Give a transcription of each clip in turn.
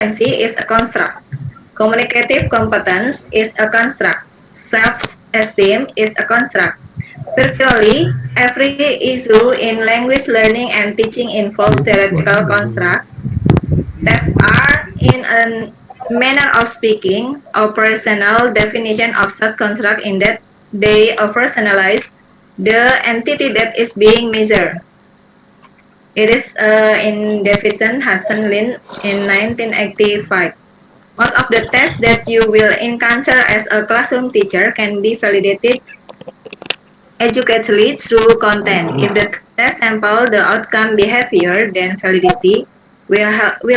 competency is a construct. Communicative competence is a construct. Self-esteem is a construct. Virtually every issue in language learning and teaching involves theoretical construct that are, in a manner of speaking, operational definition of such construct in that they operationalize the entity that is being measured. It is in Davidson Hassan Lin in 1985. Most of the tests that you will encounter as a classroom teacher can be validated educatively through content. If the test sample the outcome behavior, then validity will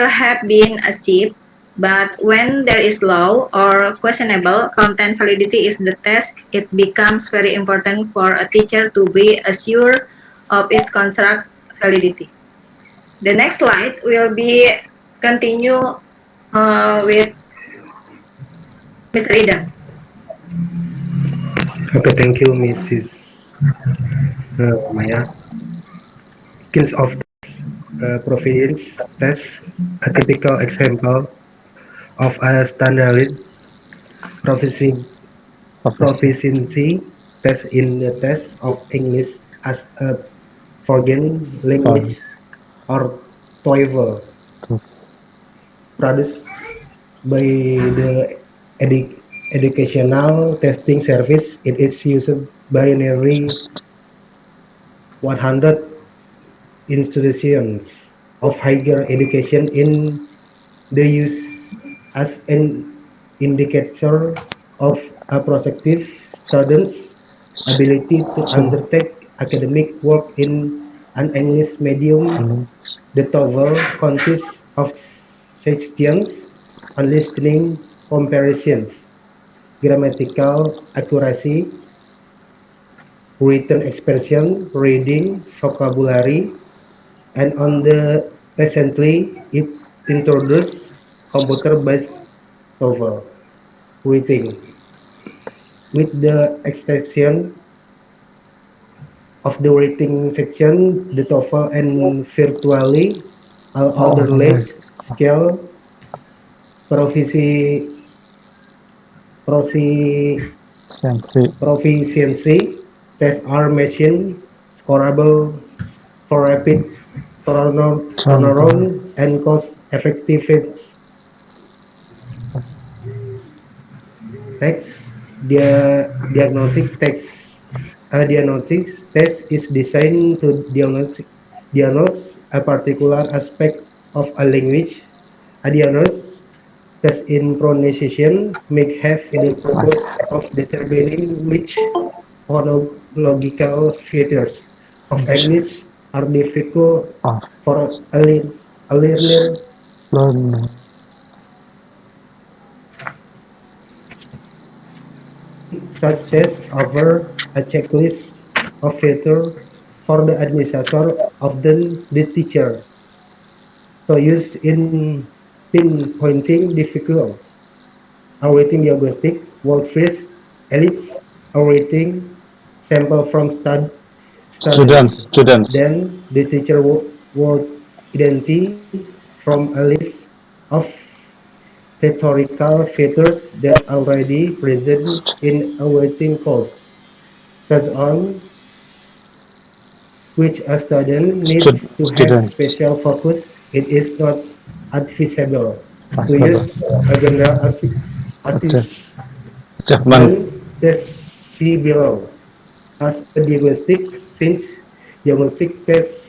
have been achieved. But when there is low or questionable content validity is the test, it becomes very important for a teacher to be assured of its construct validity. The next slide will be continue with Mr. Ida. Okay, thank you, Mrs. Maya. Kinds of proficiency test, a typical example of a standardized proficiency, Profesi. proficiency test in the test of English as a foreign Sorry. language or TOEFL, Tuh. produced by the educational testing service. It is used by nearly Just 100 institutions of higher education in the use as an indicator of a prospective student's ability to to undertake academic work in an English medium. hello. The TOEFL consists of sections on listening comparisons, grammatical accuracy, written expression, reading, vocabulary, and on the recently it introduced computer-based TOEFL writing, with the exception of the writing section, the TOEFL and virtually all Oh, other okay. late scale profici, profi, Sensi. proficiency tests are machine scorable for rapid Contoh. turnaround and cost effectiveness. Text diagnostic text. A diagnostic test is designed to diagnose a particular aspect of a language. A diagnosis test in pronunciation may have the purpose of determining which phonological features of English are difficult Oh, for a learner. learn. Such tests offer a checklist of features for the administrator, often the teacher, to use in pinpointing difficult awaiting diagnostic workforce elites awaiting sample from students. Students. Then the teacher would identify from a list of rhetorical features that already present in a waiting course, based on which a student needs to have Student. special focus. It is not advisable to Astaga. use a general Okay. assessment Achievement. test see below. As a diagnostic, since diagnostic tests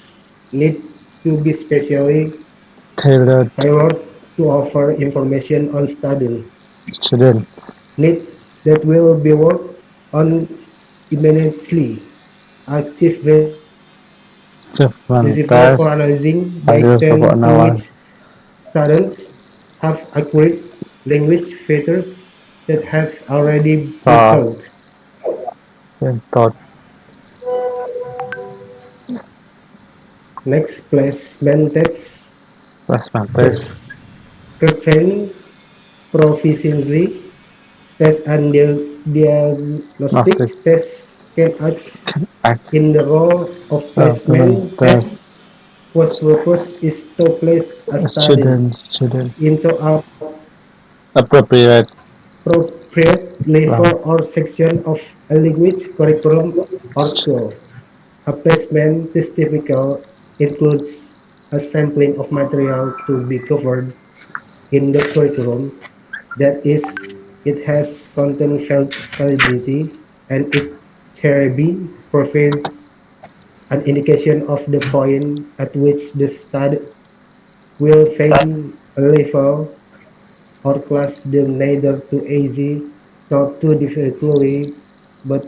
need to be specially Tailored. tailored to offer information on student Student. needs that will be worked on immediately. Active Achievement visible for test. analyzing the Hasil pokok extent to nawan. which students have accurate language features that have already been Ah, taught. yang thought. Next, placement tests. Placement test. Curtain proficiency test and diagnostic Nothing. tests can act Act. in the role of Placement placement test. tests whose purpose is to place a student Student. into a Appropriate. appropriate level Wow. or section of a language, curriculum, or school. A placement this typical includes a sampling of material to be covered in the curriculum. That is, it has content validity and it thereby provides an indication of the point at which the student will find a level or class them neither too easy nor too difficultly, but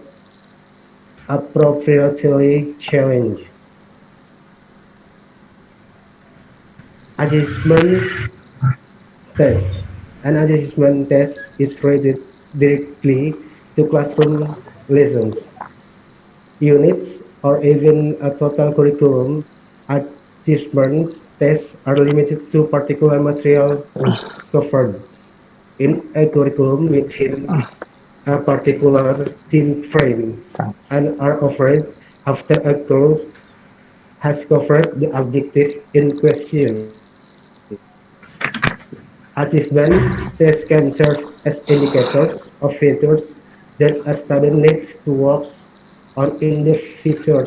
appropriately challenged. Adjustment test. An adjustment test is related directly to classroom lessons, units, or even a total curriculum. Adjustment tests are limited to particular material covered in a curriculum within a particular time frame and are offered after a course has covered the objective in question. Achievement tests can serve as indicators of features that a student needs to work on in the future.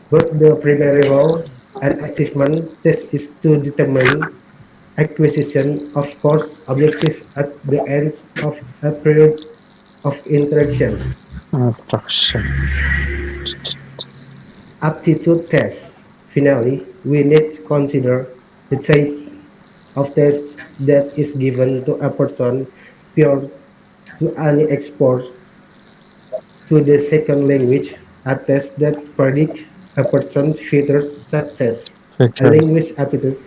But the primary role an achievement test is to determine acquisition of course objective at the end of a period of interaction. Instruction. Aptitude test. Finally, we need to consider the type of test that is given to a person prior to any export to the second language, a test that predicts a person's future success. A Features. language aptitude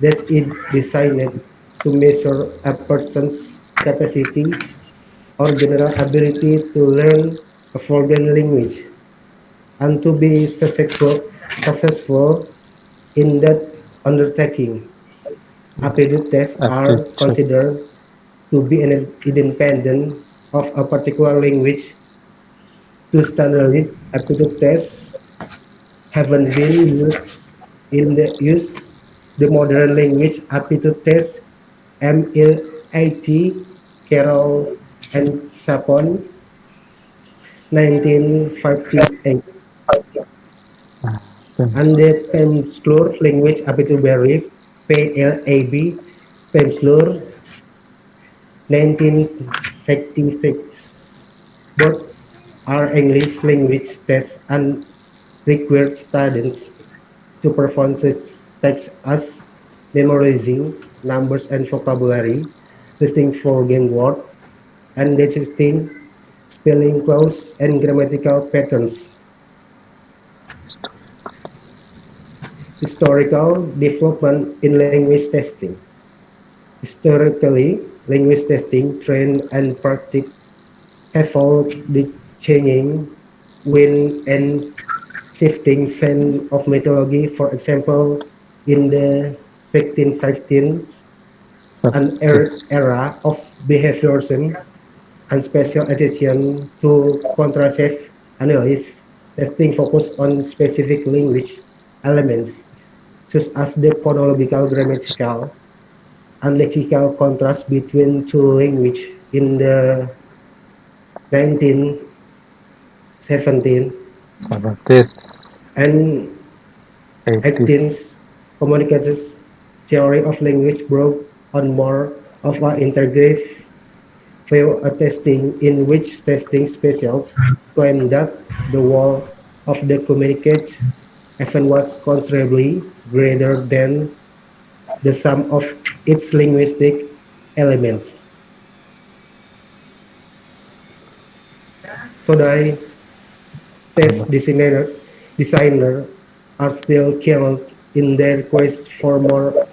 that is designed to measure a person's capacity or general ability to learn a foreign language and to be successful in that undertaking. Aptitude tests are Aptitude. considered to be independent of a particular language. To standardized aptitude tests haven't been used in the use the modern language aptitude test MLAT Carroll and Sapon 1958 and Pencil. the Pemslur language aptitude brief PLAB Pemslur 1966. Both are English language tests and require students to perform such tasks as memorizing numbers and vocabulary, listing foreign words, and detecting spelling clues and grammatical patterns. Historical development in language testing. Historically, language testing trend and practice have followed the changing wind and shifting sense of methodology. For example, in the 1615s, an Practice. era of behaviorism and special attention to contrastive analysis, testing focused on specific language elements such as the phonological, grammatical, and lexical contrast between two languages in the 1917 Seventies. and Eighties. 18th communications theory of language brought on more of an integrative view of testing in which testing specialists claim that the whole of the communicates even was considerably greater than the sum of its linguistic elements. Today, test designer are still challenged in their quest for more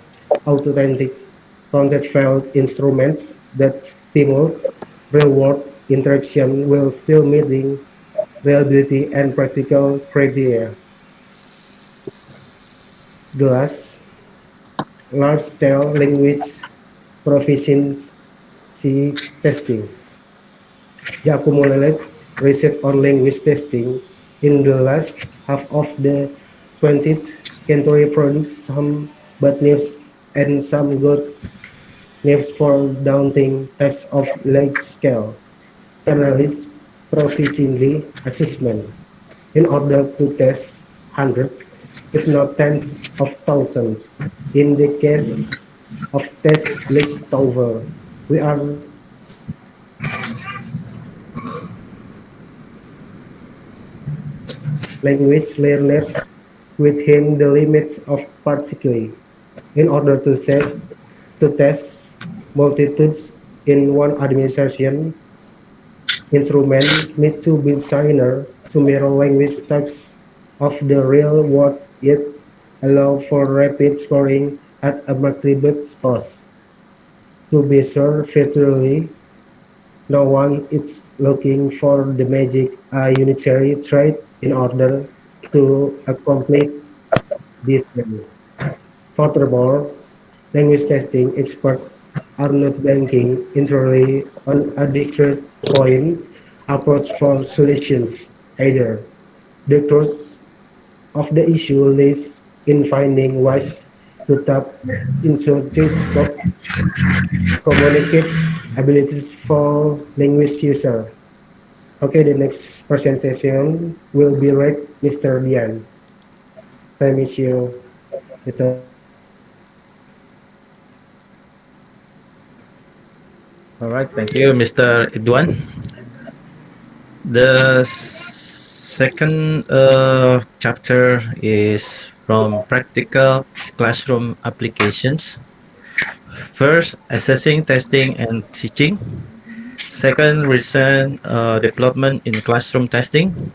authentic content-filled instruments that stimulate real-world interaction while still meeting reliability and practical criteria. Thus, large-scale language proficiency testing. The accumulated research on language testing in the last half of the 20th century produced some bad news and some good news for daunting types of large scale generalist proficiency assessment in order to test hundreds, if not tens of thousands. In the case of test leaked over, we are language learners within the limits of particularly in order to set to test multitudes in one administration instrument need to be designed to mirror language types of the real world yet allow for rapid scoring at a marketable cost. To be sure, virtually no one is looking for the magic unitary trait in order to accomplish this goal. Furthermore, language testing experts are not banking entirely on a discrete point approach for solutions either. The truth of the issue lies in finding ways to tap into these communicate abilities for language users. Okay, the next presentation will be read Mr. Dian. I miss you, Mr. All right, thank you, Mr. Idwan. The second chapter is from practical classroom applications. First, assessing, testing, and teaching. Second, recent development in classroom testing.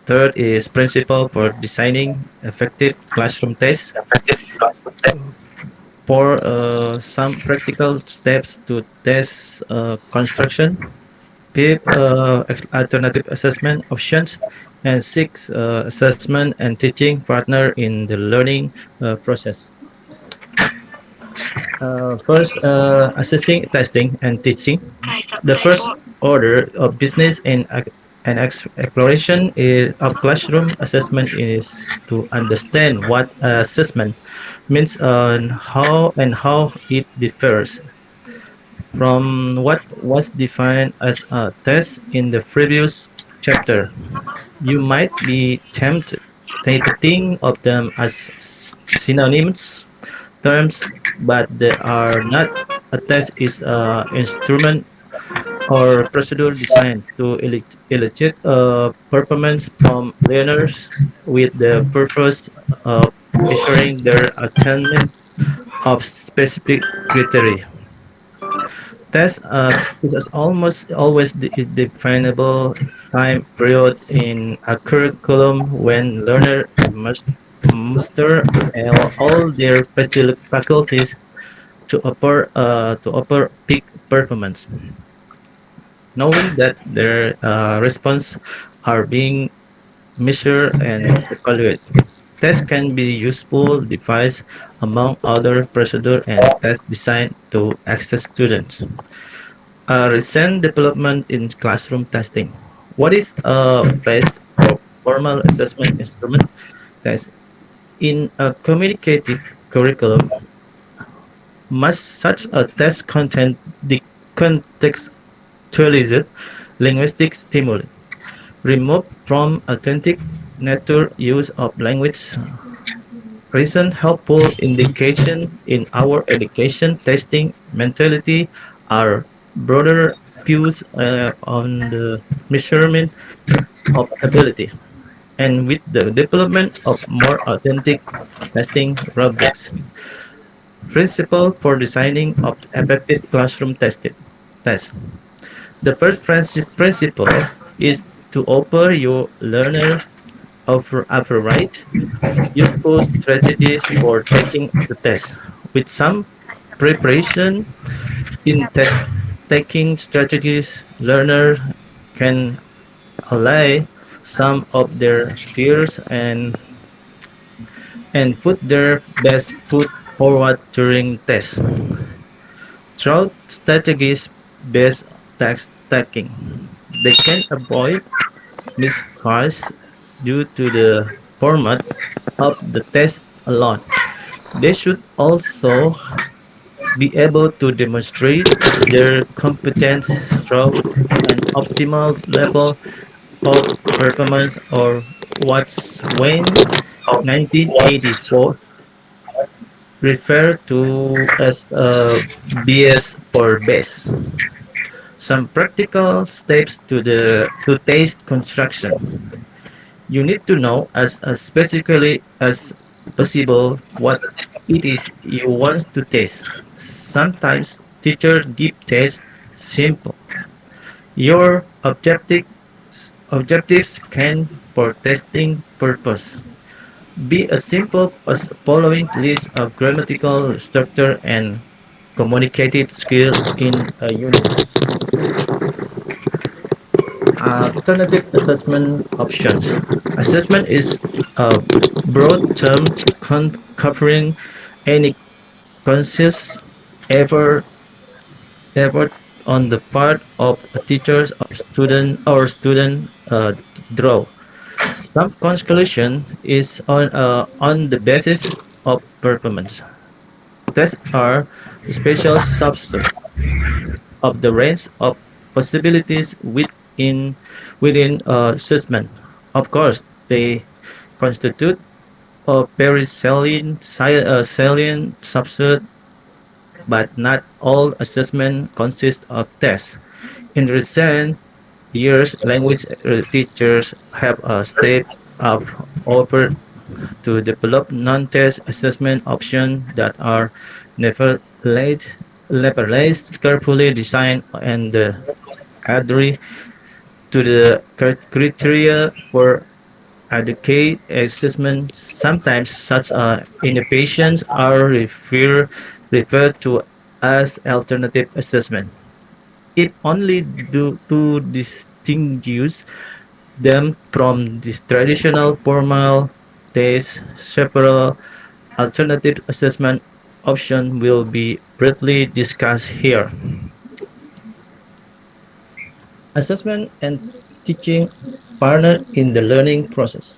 Third is principle for designing effective classroom tests. Four, some practical steps to test construction. Fifth, alternative assessment options. And six, assessment and teaching partner in the learning process. First, assessing, testing, and teaching. The first order of business and exploration of classroom assessment is to understand what assessment means and how it differs from what was defined as a test in the previous chapter. You might be tempted to think of them as synonyms terms, but they are not. A test is an instrument or procedure designed to elicit performance from learners with the purpose of measuring their attainment of specific criteria. Test is as almost always is definable time period in a curriculum when learner must muster all their faculties to offer peak performance, knowing that their response are being measured and evaluated. Tests can be useful device among other procedure and test designed to access students. A recent development in classroom testing. What is a place for formal assessment instrument test in a communicative curriculum? Must such a test contain the contextualized linguistic stimuli, remove from authentic nature use of language. Recent helpful indication in our education testing mentality are broader views on the measurement of ability, and with the development of more authentic testing rubrics. Principle for designing of effective classroom tested test. The first principle is to offer your learner a variety useful strategies for taking the test. With some preparation in test taking strategies, learners can allay some of their fears and put their best foot forward during tests. Through strategies based task taking, they can avoid miscues due to the format of the test alone. They should also be able to demonstrate their competence through an optimal level of performance, or what's Wayne's 1984 referred to as a BS or BES. Some practical steps to taste construction. You need to know as specifically as possible what it is you want to taste. Sometimes teachers give tests simple. Your objectives can, for testing purpose, be as simple as following list of grammatical structure and communicative skill in a unit. Alternative assessment options. Assessment is a broad term covering any conscious effort effort on the part of a teacher or student draw. Some conclusion is on the basis of performance. Tests are a special subset of the range of possibilities within assessment. Of course, they constitute a very salient subset, but not all assessment consists of tests. In recent years, language teachers have stepped up over to develop non-test assessment options that are nevertheless, nevertheless carefully designed and adhere to the criteria for adequate assessment. Sometimes such innovations are referred to as alternative assessment, if only to distinguish them from the traditional formal test. Several alternative assessment options will be briefly discussed here. Assessment and teaching partner in the learning process.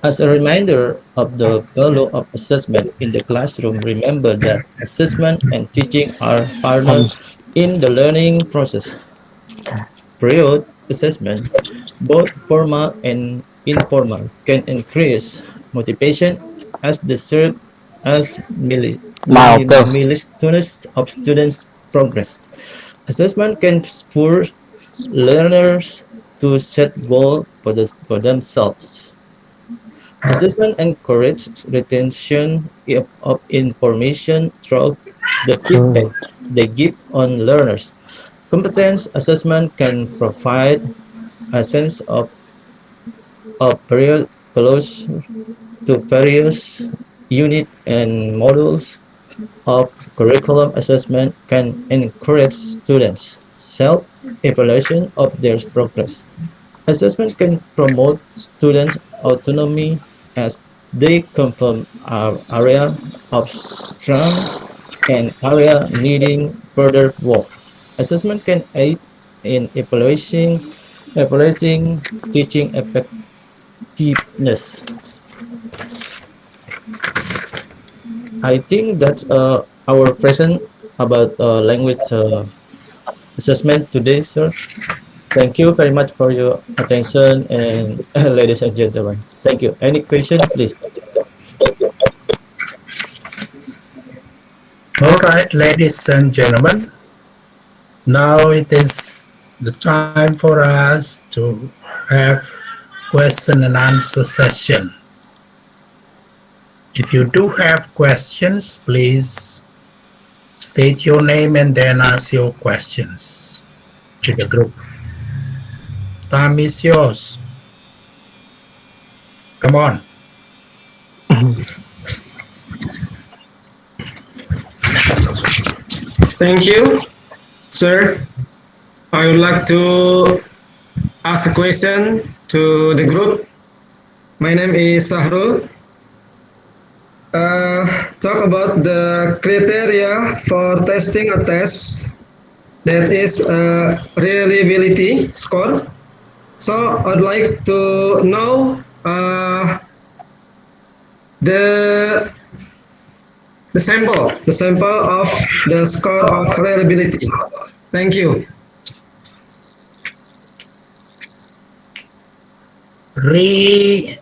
As a reminder of the value of assessment in the classroom, remember that assessment and teaching are partners in the learning process. Period assessment, both formal and informal, can increase motivation as they serve as Milestones. milestones of students' progress. Assessment can spur learners to set goals for themselves. Assessment encourages retention of information through the feedback they give on learners. Competence assessment can provide a sense of period close to various unit and modules of curriculum. Assessment can encourage students self-evaluation of their progress. Assessment can promote student autonomy as they confirm our area of strength and area needing further work. Assessment can aid in evaluating teaching effectiveness. I think that's our present about language assessment today, sir. Thank you very much for your attention, and ladies and gentlemen. Thank you. Any question, please? All right, ladies and gentlemen, now it is the time for us to have question and answer session. If you do have questions, please state your name and then ask your questions to the group. Time is yours. Come on. Thank you, sir. I would like to ask a question to the group. My name is Sahrul. Talk about the criteria for testing a test that is a reliability score. So I'd like to know the the sample of the score of reliability. Thank you. Reliability.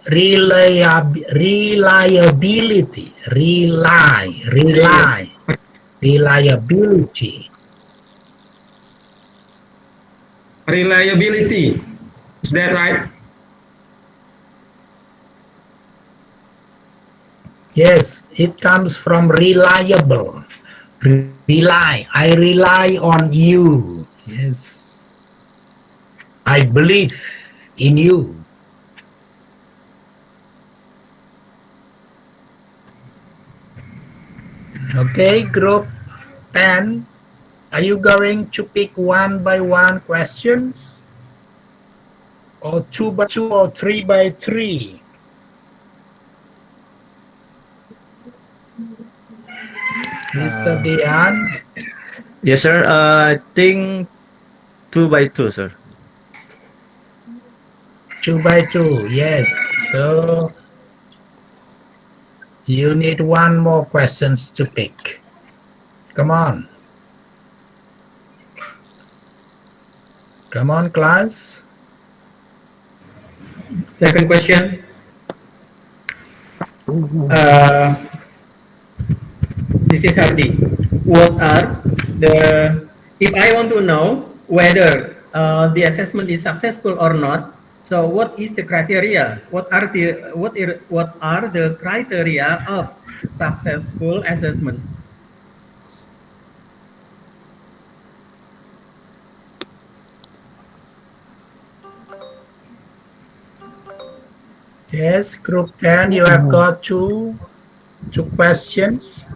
Reliability. Reliability. Is that right? Yes, it comes from reliable. I rely on you. Yes. I believe in you. Okay, group 10. Are you going to pick one by one questions? Or two by two or three by three? Mr. Uh, Dian? yes, sir. I think two by two, sir. Two by two, yes. So you need one more questions to pick. Come on. Come on, class. Second question. Uh, this is Hardy. What are the, if I want to know whether the assessment is successful or not, so what is the criteria? What are the criteria of successful assessment? Yes, group 10, you have got two questions.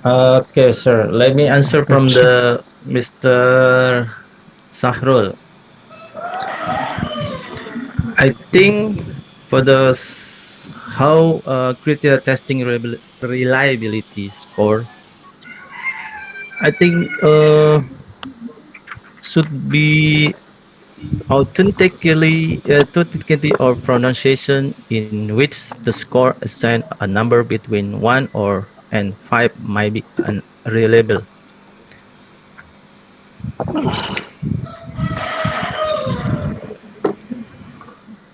Okay, sir. Let me answer from the Mr. Sahrul. I think for the how criteria testing reliability score, I think should be authenticity or pronunciation in which the score assign a number between 1 or and 5 might be unreliable.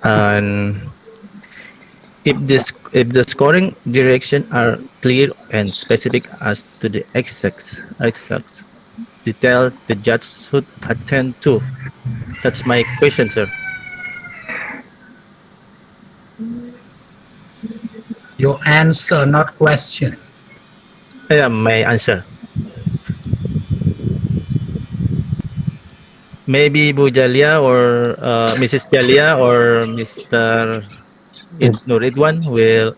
And if the scoring direction are clear and specific as to the exact detail the judge should attend to. That's my question, sir. Your answer, not question. Yeah, my answer. Maybe Bu Jalia or Mrs. Jalia or Mr. Nuridwan will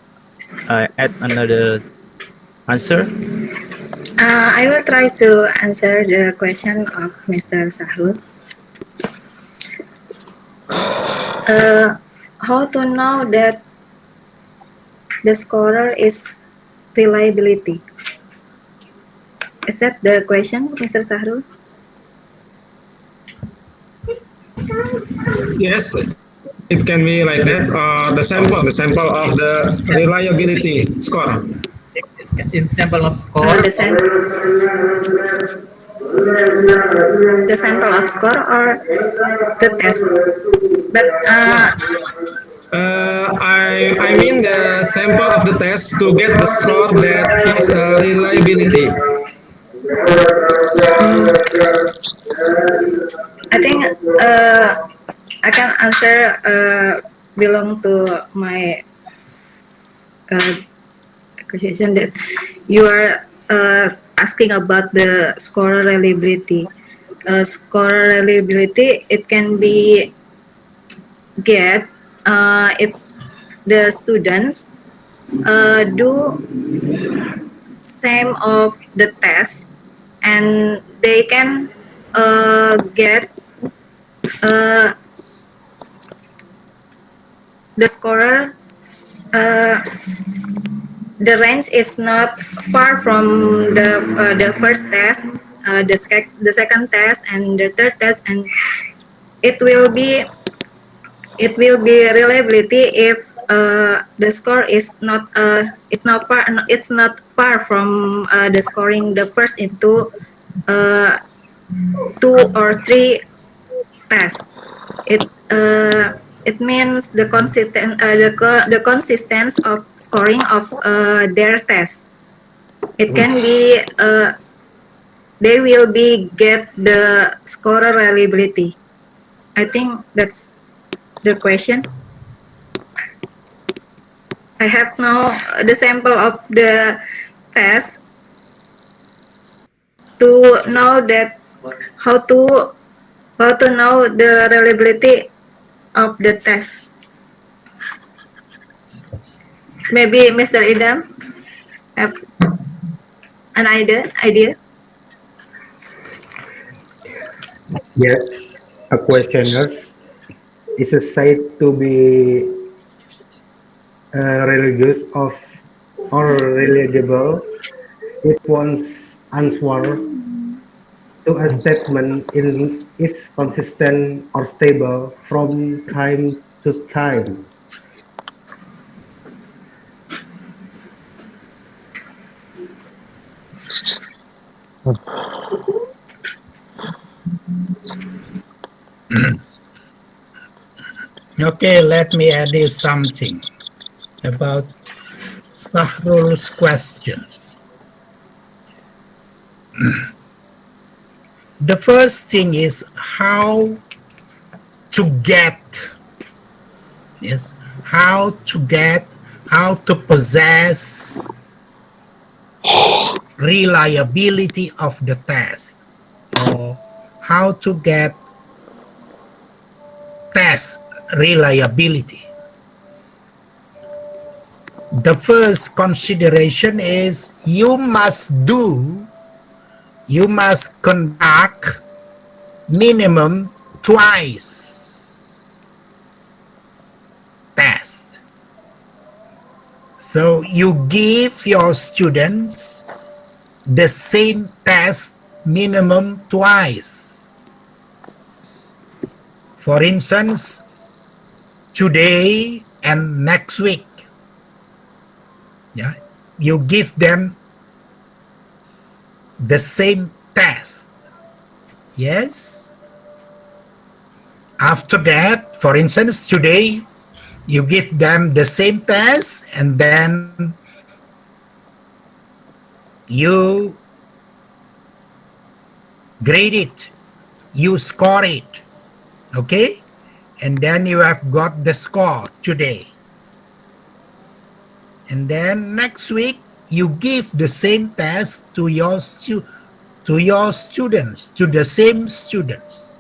add another answer. I will try to answer the question of Mr. Sahul. Uh, how to know that the scorer is reliability? Is that the question, Mr. Sahrul? Yes, it can be like that. The sample of the reliability score. Example of Uh, score. the, sam- the sample of score or the test? But No, I mean the sample of the test to get the score that is reliability. I think I can answer belong to my uh, question that you are asking about the score reliability. Score reliability it can be get if the students do same of the test and they can get uh, the scorer Uh, the range is not far from the first test, the second test, and the third test, and it will be it will be reliability if the score is not it's not far from the scoring the first into uh, two or three tests. It means the consistency of scoring of their test. It can be they will be get the scorer reliability. I think that's the question. I have now the sample of the test to know that how to how to know the reliability of the test. Maybe Mr. Idam have an idea. Yes, a questionnaires is said to be religious of or reliable if one's answer to a statement is consistent or stable from time to time. Okay, let me add you something about Sahrul's questions. The first thing is how to get, yes, how to possess reliability of the test, or how to get test reliability. The first consideration is you must conduct minimum twice test. So you give your students the same test minimum twice. For instance, today and next week. Yeah, you give them the same test. Yes. After that, for instance, today you give them the same test and then you grade it, you score it, okay? And then you have got the score today. And then next week you give the same test to your students, to the same students.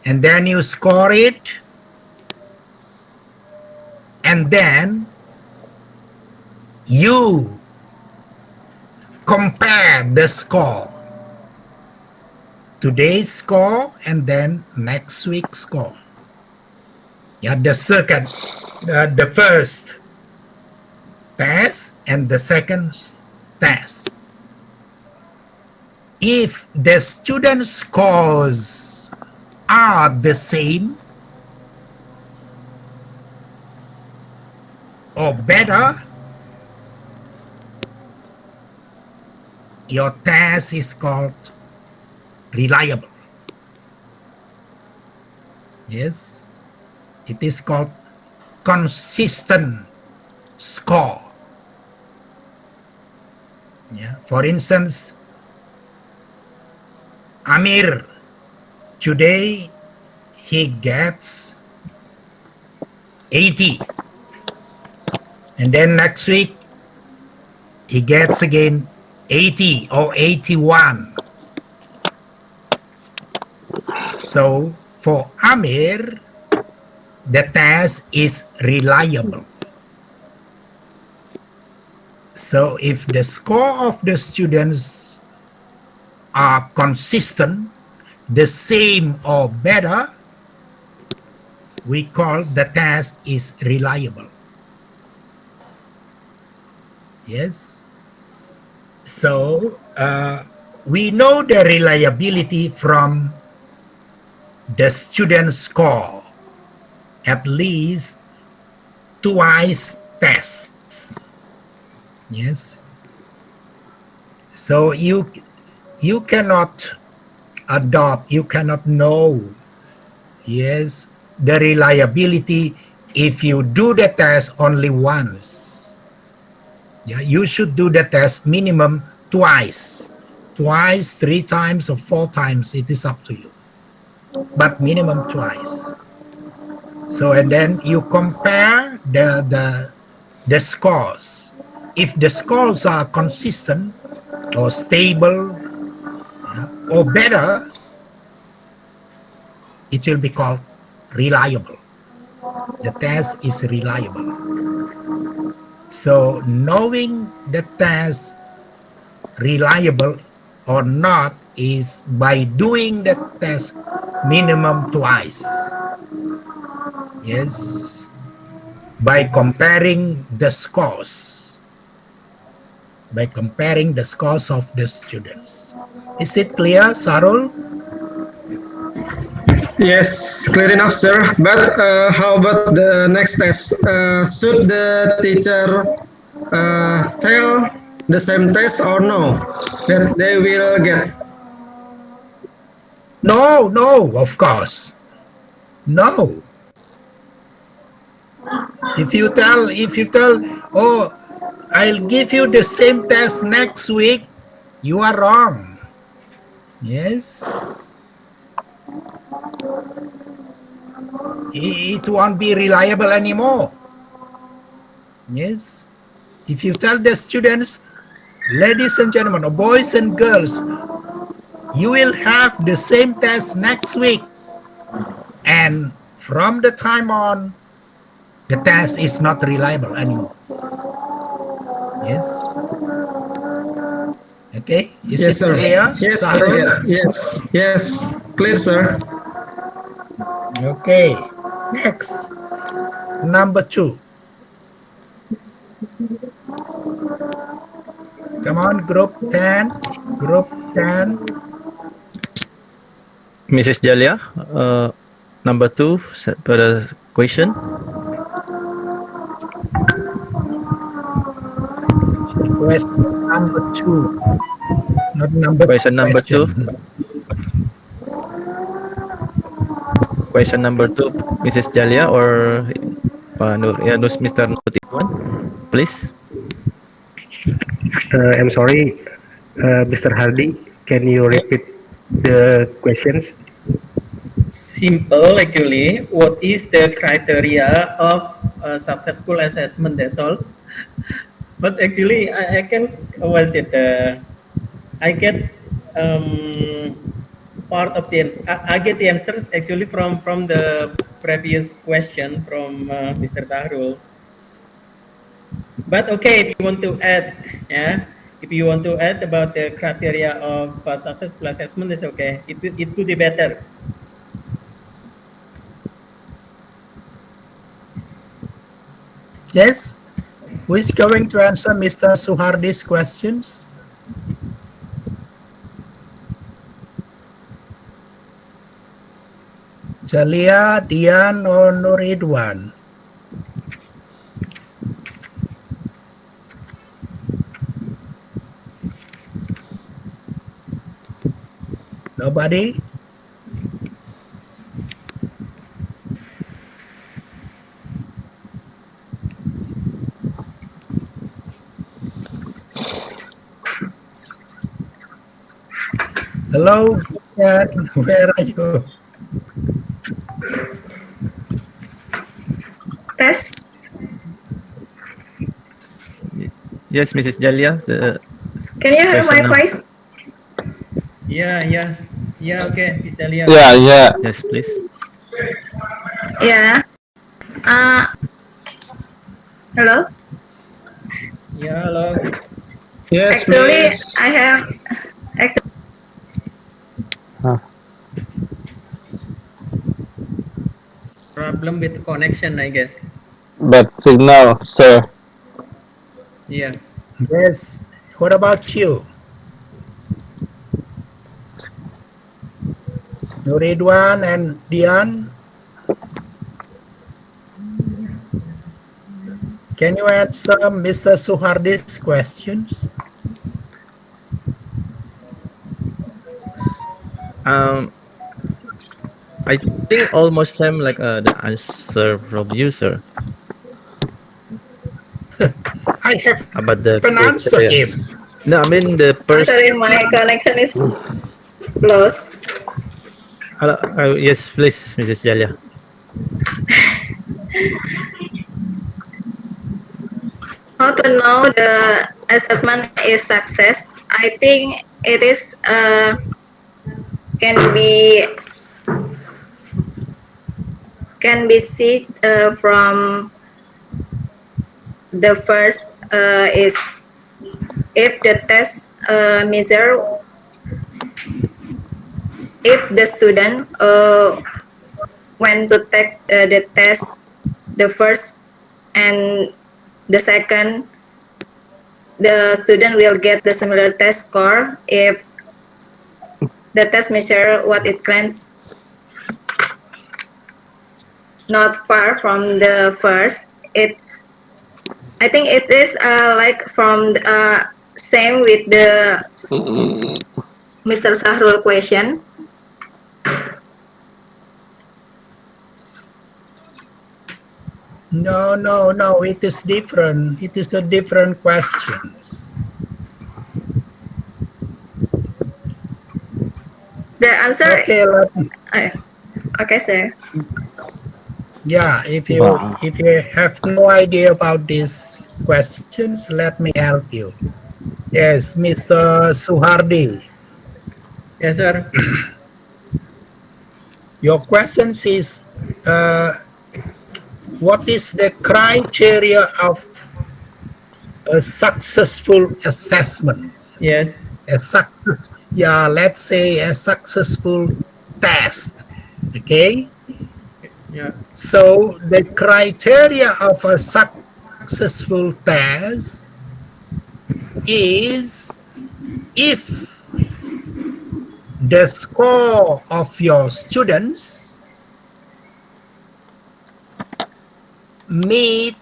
And then you score it, and then you compare the score, today's score and then next week's score. Yeah, the first test and the second test. If the student scores are the same or better, your test is called reliable. Yes, it is called consistent score. Yeah. For instance, Amir, today he gets 80. And then next week he gets again 80 or 81. So for Amir, the test is reliable. So if the score of the students are consistent, the same or better, we call the test is reliable. Yes. So we know the reliability from the student score at least twice tests. Yes. So you cannot adopt, you cannot know, yes, the reliability if you do the test only once. Yeah, you should do the test minimum twice. Twice, three times, or four times, it is up to you. But minimum twice. So and then you compare the scores. If the scores are consistent or stable, yeah, or better, it will be called reliable. The test is reliable. So knowing the test reliable or not is by doing the test minimum twice. Yes, by comparing the scores, by comparing the scores of the students. Is it clear, Sarul? Yes, clear enough, sir. But how about the next test? Should the teacher tell the same test or no that they will get? No, no, of course. No. If you tell, oh, I'll give you the same test next week, you are wrong. Yes. It won't be reliable anymore. Yes. If you tell the students, ladies and gentlemen, or boys and girls, you will have the same test next week. And from the time on, the test is not reliable anymore. Yes. Okay. Is Yes, it sir. clear, Yes, I Sarul? get. Yes, yes, clear, sir. Okay. Next. Number 2. Come on, group 10. Group 10. Mrs. Jalia, number two for the question. Question number 2. Not number 2 Question number two. question. Question number two, Mrs. Jalia or Mr. Nutiwan, please. I'm sorry, Mr. Hardy. Can you repeat the questions? Simple actually. What is the criteria of successful assessment? That's all. But actually, I can was it? I get part of the answer. I get the answers actually from the previous question from Mr. Zahrul. But okay, if you want to add, yeah, if you want to add about the criteria of successful assessment, it's okay. It could be better. Yes. Who is going to answer Mr. Suhardi's questions? Jalia, Dian, or Nuridwan? Nobody? Hello, Dian. Where are you? Test. Yes, Mrs. Jalia, the Can you hear question my number. voice? Yeah, yeah, yeah. Okay, Miss Elia. Yeah, yeah. Yes, please. Yeah. Uh, Hello. Yeah, hello. Yes, Actually, please. I have. Huh. Problem with the connection, I guess. Bad signal, sir. Yeah. Yes. What about you, Nuridwan and Dian? Can you answer Mr. Suhardi's questions? Um, I think almost same like the answer from user I haven't about the answered him. criteria. No, I mean the first. Sorry, my connection is lost. Yes, please, Mrs. Jalia. How to know the assessment is success? I think it is can be can be seen from the first is if the test measure if the student when to take the test the first and the second the student will get the similar test score if the test measure what it claims not far from the first. It's I think it is like from same with the Mr. Sahrul question. No, no, no. It is different. It is a different questions. The answer, Okay, uh, okay, sir. yeah. If you have no idea about these questions, let me help you. Yes, Mr. Suhardi. Yes, sir. Your questions is what is the criteria of a successful assessment? Yes. A success, yeah, let's say a successful test. Okay, Yeah. so the criteria of a successful test is if the score of your students meet,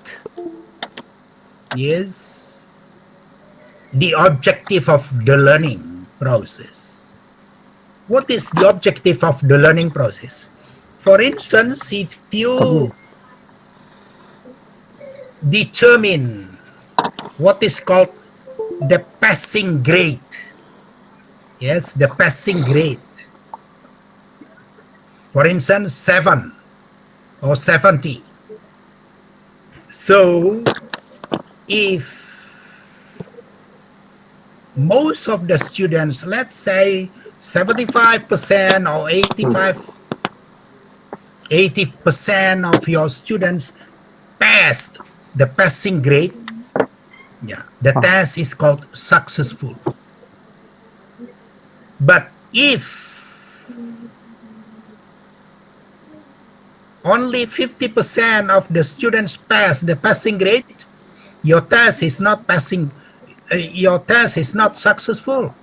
yes, the objective of the learning process. What is the objective of the learning process? For instance, if you determine what is called the passing grade, yes, the passing grade, for instance, 7 or 70. So, if most of the students, let's say 75% or 80% of your students passed the passing grade, yeah, the test is called successful. But if only 50% of the students pass the passing grade, your test is not passing, your test is not successful.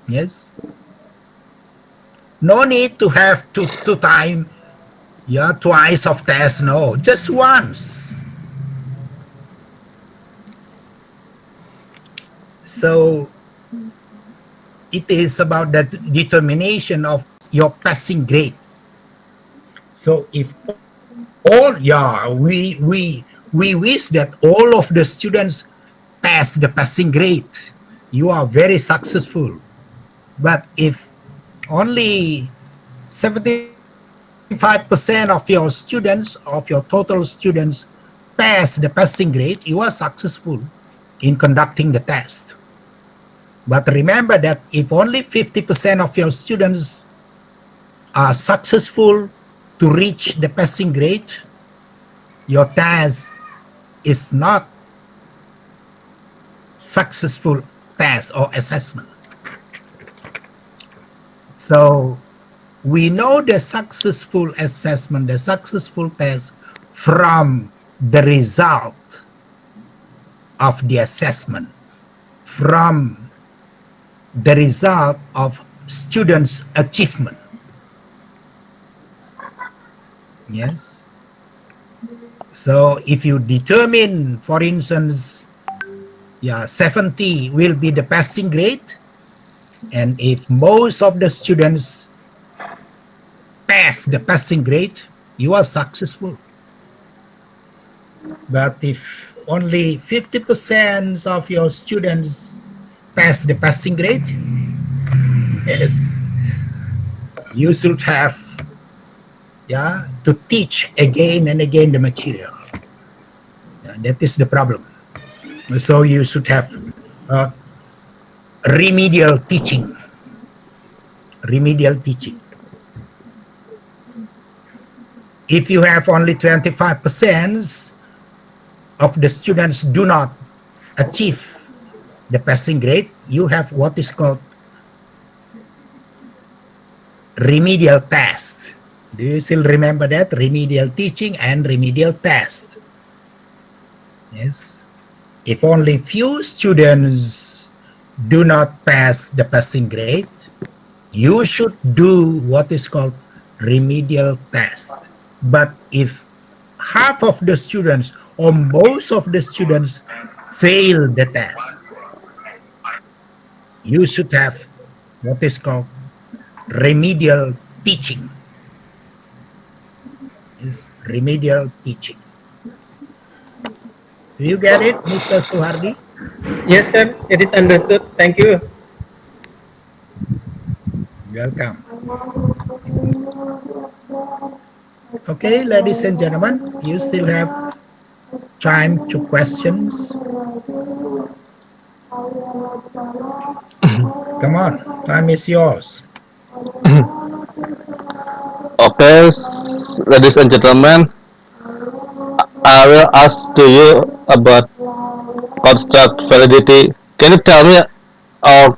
Yes. No need to have two time, yeah, twice of test. No, just once. So it is about the determination of your passing grade. So if all, yeah, we wish that all of the students pass the passing grade, you are very successful. But if only 75% of your students, of your total students, pass the passing grade, you are successful in conducting the test. But remember that if only 50% of your students are successful to reach the passing grade, your test is not successful test or assessment. So we know the successful assessment, the successful test from the result. of the assessment from the result of students' achievement. Yes. So if you determine, for instance, 70 will be the passing grade, and if most of the students pass the passing grade, you are successful. But if only 50% of your students pass the passing grade, yes, you should have to teach again and again the material. That is the problem. So you should have remedial teaching. Remedial teaching. If you have only 25% of the students do not achieve the passing grade, you have what is called remedial test. Do you still remember that? Remedial teaching and remedial test. Yes. If only few students do not pass the passing grade, you should do what is called remedial test. But if half of the students or most of the students fail the test, you should have what is called remedial teaching. Is remedial teaching. Do you get it, Mr. Suhardi? Yes, sir. It is understood. Thank you. Welcome. Okay, ladies and gentlemen, you still have time to questions. Come on, time is yours. Okay, ladies and gentlemen, I will ask to you about construct validity. Can you tell me an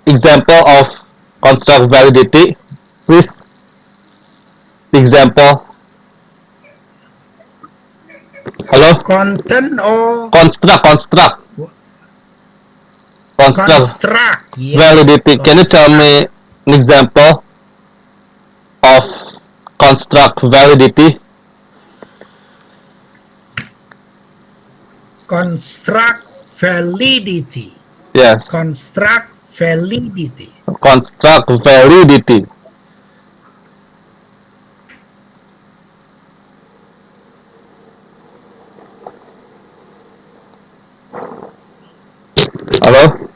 example of construct validity? Please, example. Hello? Content or Construct construct? Yes, validity. Can you tell construct. me an example of construct validity? Construct validity. Yes, Construct validity. construct validity. Hello?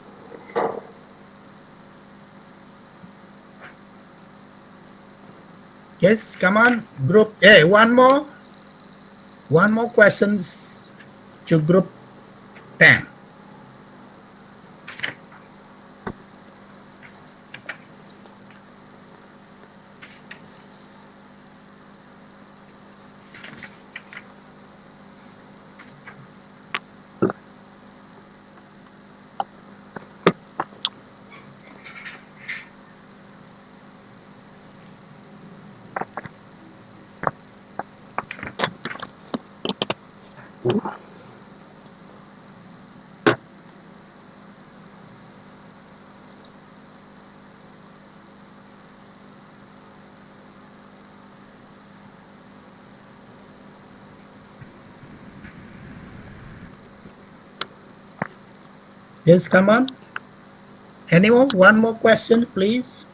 Yes, come on, group. Hey, one more. One more questions to group 10. Yes, come on. Anyone? One more question, please.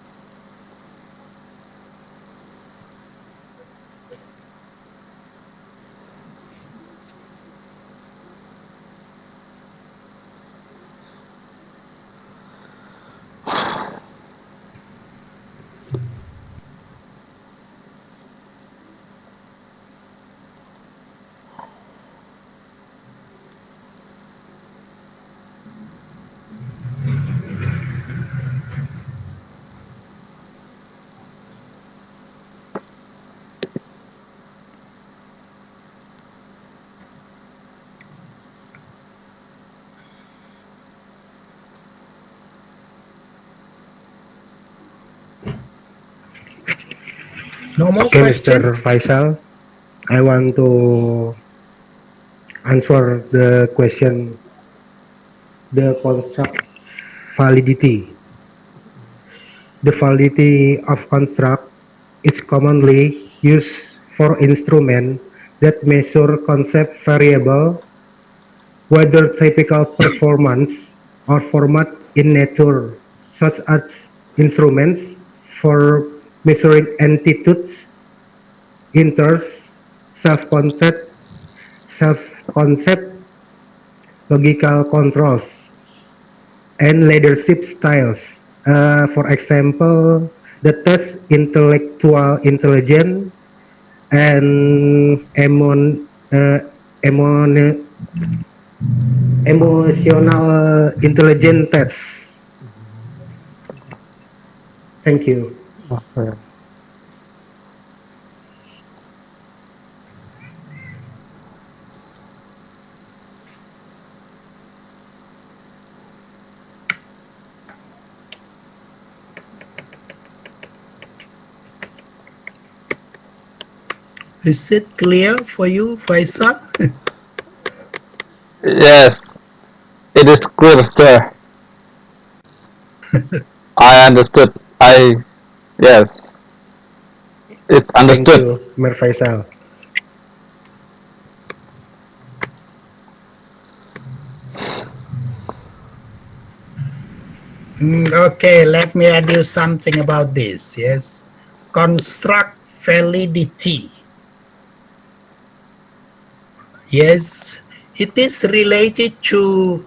No more Okay, Mr. questions? Faisal, I want to answer the question the construct validity. The validity of construct is commonly used for instruments that measure concept variable, whether typical performance or format in nature, such as instruments for measuring attitudes, interests, self-concept, self-concept, logical controls, and leadership styles. For example, the test intellectual intelligence and emon, emotional intelligence tests. Thank you. Okay. Is it clear for you, Faisal? Yes, it is clear, sir. I understood. Yes, it's Thank understood. you, Mir Faisal. Okay, let me add you something about this. Yes, construct validity. Yes, it is related to,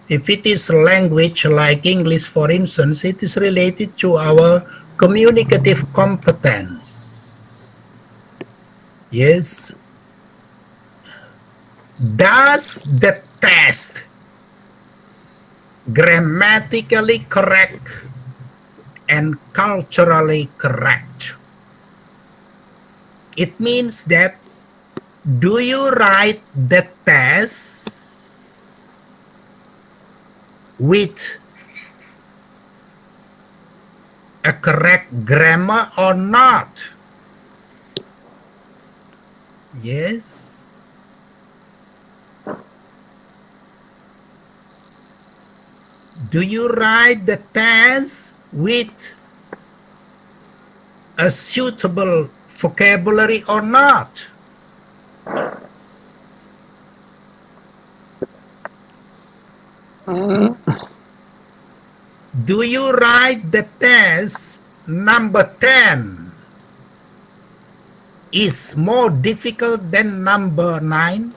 if it is language like English, for instance, it is related to our communicative competence. Yes, does the test grammatically correct and culturally correct? It means that, do you write the test with a correct grammar or not? Yes. Do you write the test with a suitable vocabulary or not? Do you write the test number 10 is more difficult than number 9?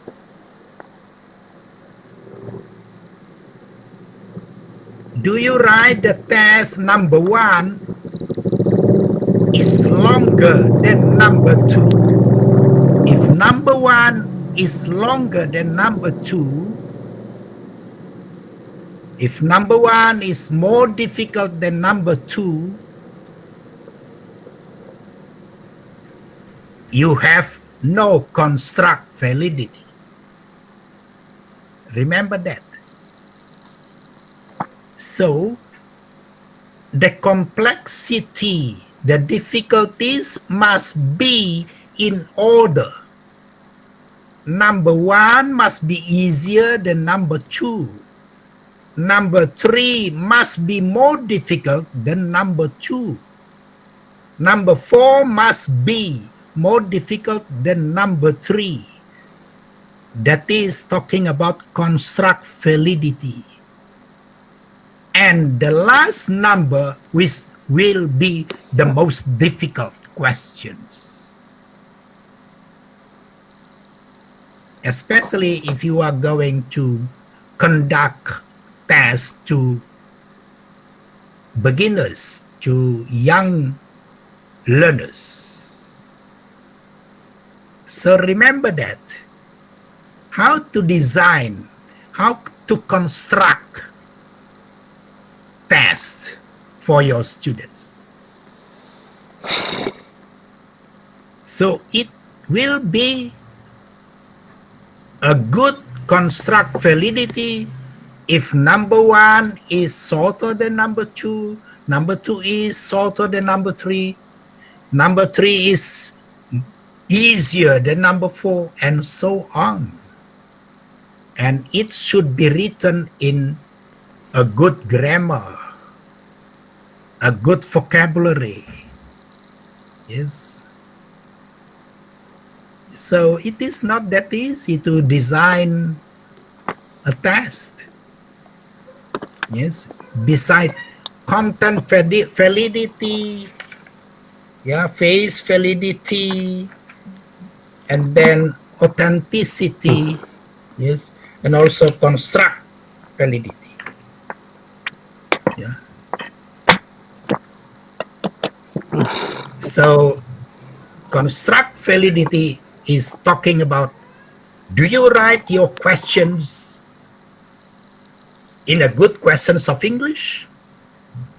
Do you write the test number 1 is longer than number 2? If number 1 is longer than number 2, if number 1 is more difficult than number 2, you have no construct validity. Remember that. So, the complexity, the difficulties must be in order. Number 1 must be easier than number 2. Number 3 must be more difficult than number 2. Number 4 must be more difficult than number 3. That is talking about construct validity. And the last number which will be the most difficult questions. Especially if you are going to conduct tests to beginners, to young learners. So remember that. How to design, how to construct tests for your students. So it will be a good construct validity if number 1 is shorter than number 2, number 2 is shorter than number 3, number 3 is easier than number 4, and so on. And it should be written in a good grammar, a good vocabulary. Yes. So it is not that easy to design a test. Yes. Beside content validity, yeah, face validity, and then authenticity, yes, and also construct validity. Yeah. So construct validity is talking about, do you write your questions in a good questions of English,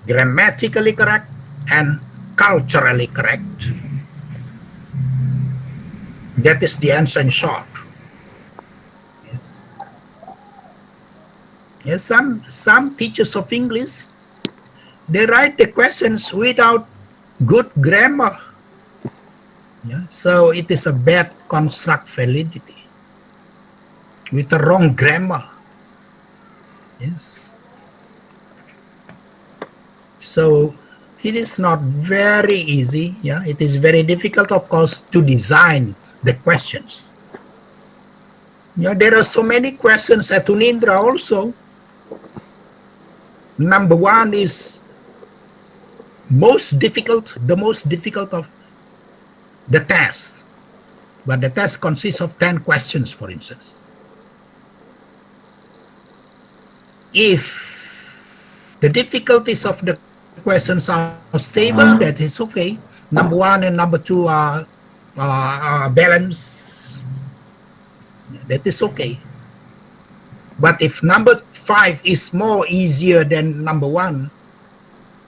grammatically correct and culturally correct? That is the answer in short. Yes. Yes, some teachers of English, they write the questions without good grammar. Yeah. So it is a bad construct validity with a wrong grammar. Yes. So it is not very easy. Yeah, it is very difficult, of course, to design the questions. Yeah, there are so many questions at Unindra also. Number one is the most difficult of the test. But the test consists of 10 questions, for instance. If the difficulties of the questions are stable, that is okay. Number one and number two are balanced, that is okay. But if number 5 is more easier than number 1,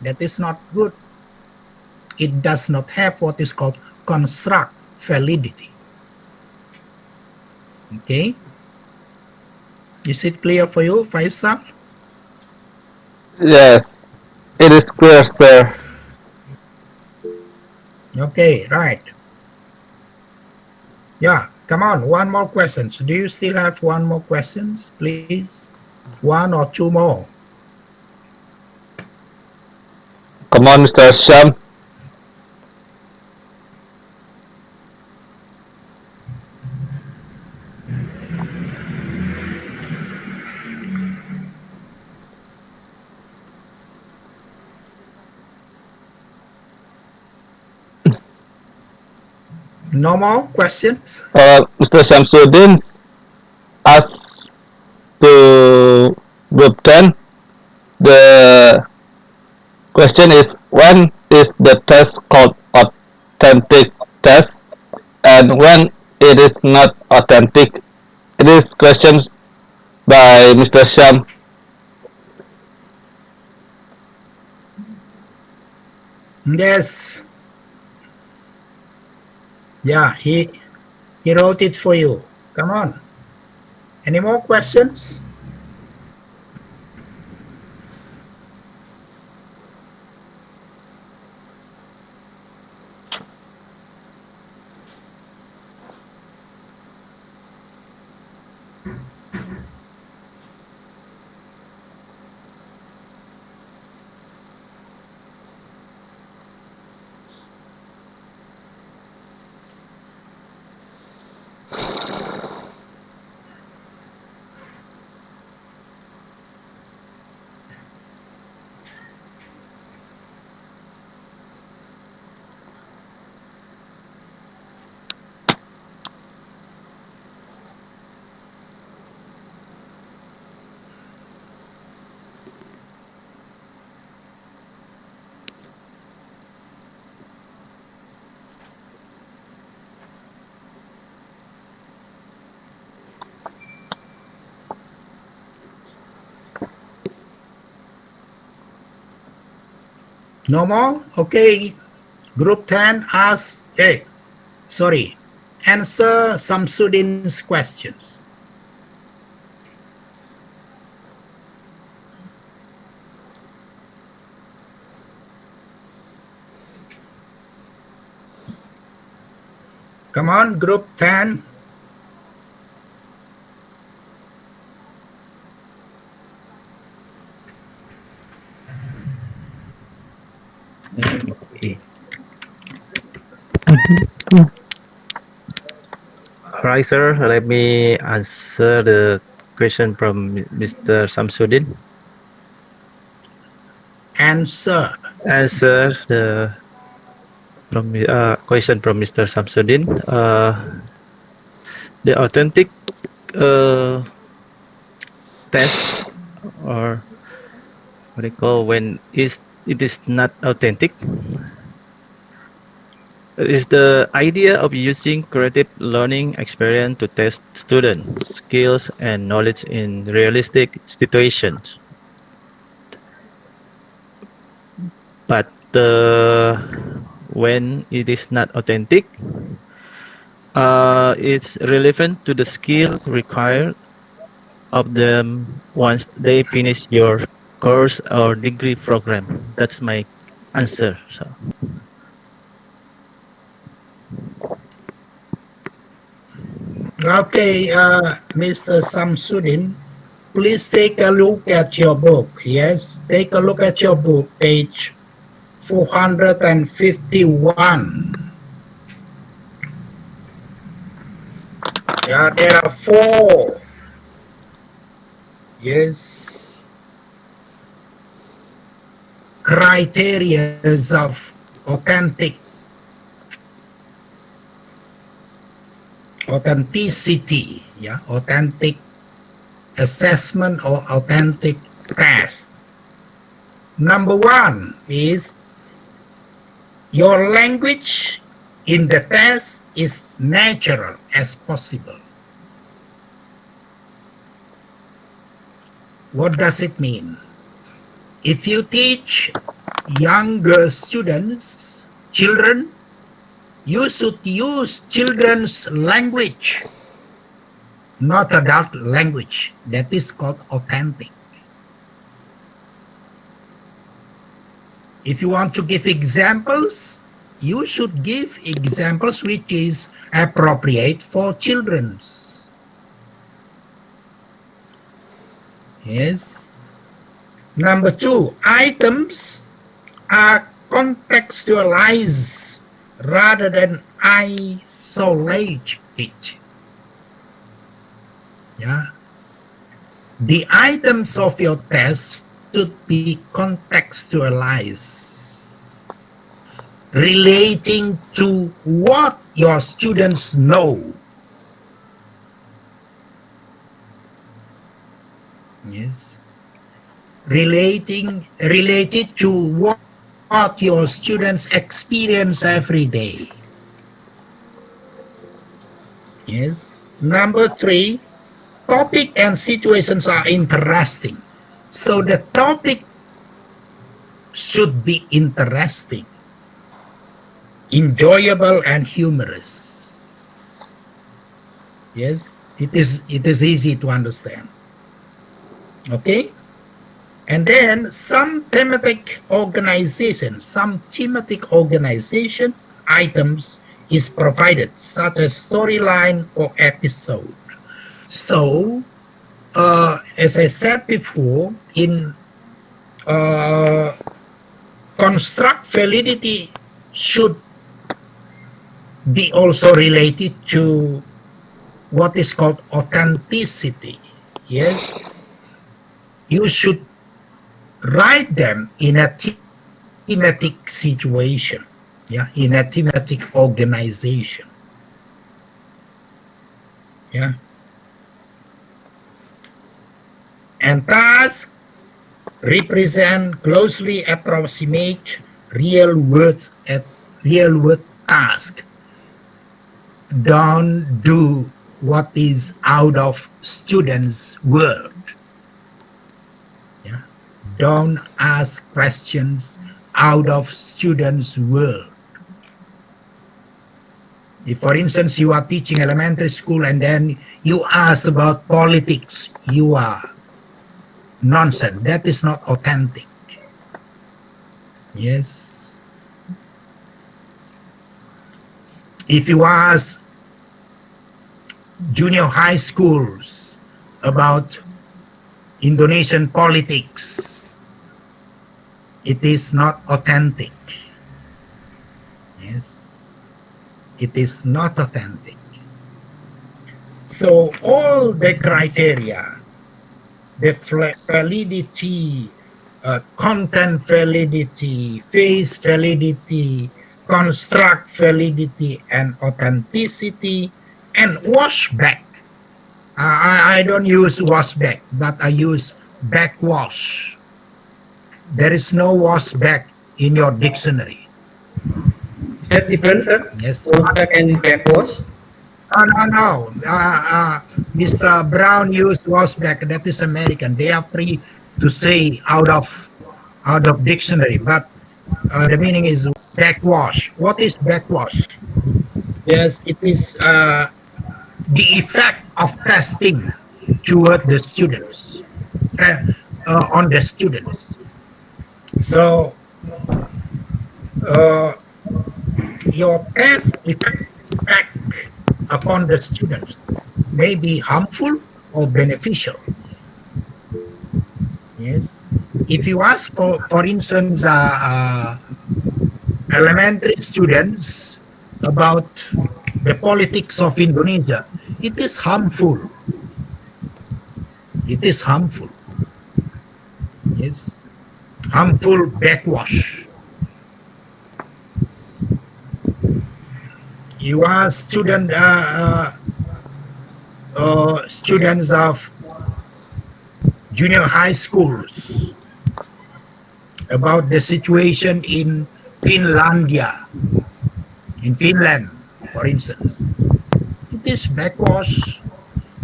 that is not good. It does not have what is called construct validity. Okay? Is it clear for you, Faisal? Yes, it is clear, sir. Okay, right. Yeah, come on, one more question. So do you still have one more questions, please? One or two more. Come on, Mr. Sham. No more questions? Mr. Shamsuddin asks to group 10. The question is, when is the test called authentic test, and when it is not authentic? It is questions by Mr. Sham. Yes. Yeah, he wrote it for you. Come on. Any more questions? No more? Okay. Group 10 asks, sorry, answer Samsudin's questions. Come on, group 10. Okay. Right, sir. Let me answer the question from Mr. Samsudin. Answer. Answer the from question from Mr. Samsudin. The authentic uh, test, or what they call when is it is not authentic, is the idea of using creative learning experience to test student skills and knowledge in realistic situations. But when it is not authentic, it's relevant to the skill required of them once they finish your course or degree program. That's my answer. So, Okay, Mr. Samsudin, please take a look at your book. Yes, take a look at your book, page 451. Yeah, there are four. Yes, criterias of authenticity. Yeah, authentic assessment or authentic test. Number one is your language in the test is natural as possible. What does it mean? If you teach younger students, children, you should use children's language, not adult language. That is called authentic. If you want to give examples, you should give examples which is appropriate for children's. Yes. Number two, items are contextualized rather than isolated. Yeah. The items of your test should be contextualized, relating to what your students know. Yes. Related to what your students experience every day. Yes. Number three, topic and situations are interesting. So the topic should be interesting, enjoyable, and humorous. Yes, it is easy to understand. Okay. And then some thematic organization items is provided, such as storyline or episode. So, as I said before, in construct validity should be also related to what is called authenticity. Yes, you should write them in a thematic situation, yeah, in a thematic organization. Yeah. And tasks represent closely approximate real world task. Don't do what is out of students' world. Yeah. Don't ask questions out of students' world. If, for instance, you are teaching elementary school and then you ask about politics, you are nonsense. That is not authentic. Yes. If you ask junior high schools about Indonesian politics, it is not authentic. Yes, it is not authentic. So all the criteria, the validity, content validity, face validity, construct validity, and authenticity, and washback. I don't use washback, but I use backwash. There is no washback in your dictionary. Is that different, sir? Yes. Wash back and backwash? No. Mr. Brown used washback. That is American. They are free to say out of dictionary, but the meaning is backwash. What is backwash? Yes, it is the effect of testing toward the students, uh, on the students. So uh, your test effect upon the students may be harmful or beneficial. Yes. If you ask for instance, elementary students about the politics of Indonesia, it is harmful. It is harmful. Yes. Harmful backwash. You ask students of junior high schools about the situation in Finlandia, in Finland, for instance. It is backwash.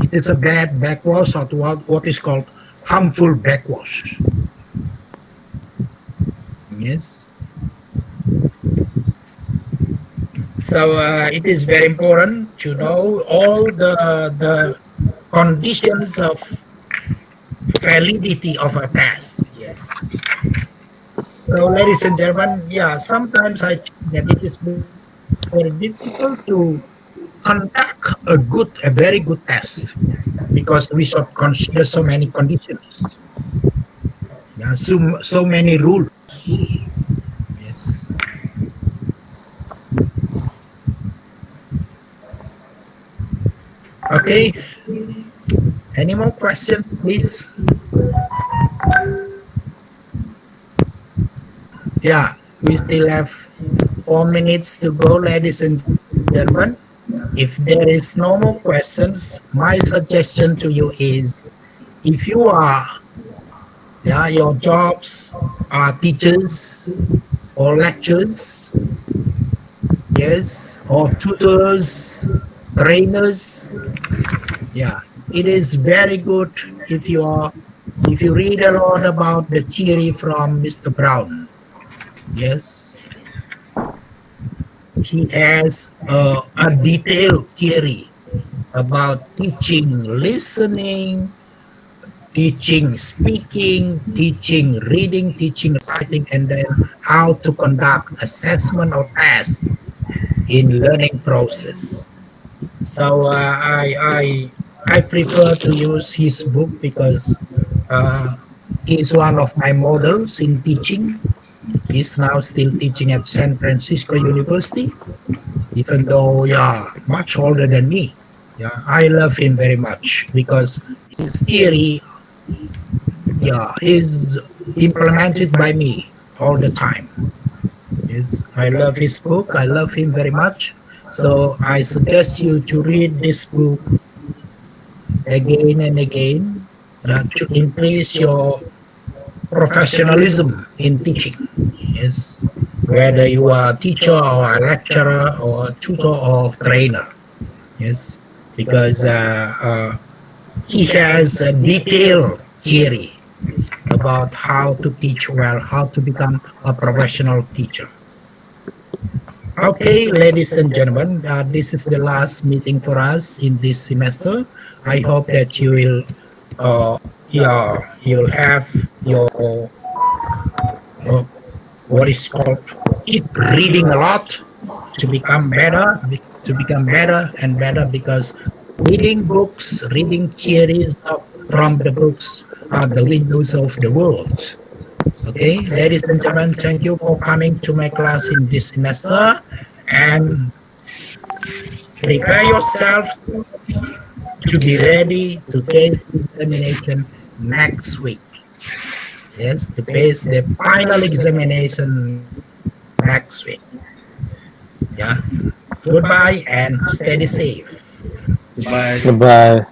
It is a bad backwash, or what is called harmful backwash. Yes. So it is very important to know all the conditions of validity of a test. Yes. So, ladies and gentlemen, yeah, sometimes I think that it is very difficult to conduct a very good test because we should consider so many conditions. Yeah, so many rules. Yes. Okay. Any more questions, please? Yeah, we still have 4 minutes to go, ladies and gentlemen. If there is no more questions, my suggestion to you is, if you are, yeah, your jobs are teachers or lecturers, yes, or tutors, trainers, yeah, it is very good if you read a lot about the theory from Mr. Brown. Yes, he has a detailed theory about teaching listening, teaching speaking, teaching reading, teaching writing, and then how to conduct assessment or tests in learning process. So I prefer to use his book because uh, he is one of my models in teaching. He's now still teaching at San Francisco University, even though, yeah, much older than me. Yeah, I love him very much because his theory, yeah, is implemented by me all the time. Yes, I love his book. I love him very much. So I suggest you to read this book again and again, to increase your professionalism in teaching. Yes, whether you are a teacher or a lecturer or a tutor or trainer. Yes, because he has a detailed theory about how to teach well, how to become a professional teacher. Okay, ladies and gentlemen, this is the last meeting for us in this semester. I hope that you will, yeah, you'll have your uh, what is called keep reading a lot to become better, and better, because reading books, reading theories from the books are the windows of the world. Okay, ladies and gentlemen, thank you for coming to my class in this semester. and prepare yourself to be ready to face examination next week. Yes, to face the final examination next week. Yeah. Goodbye and steady safe. Goodbye. Goodbye.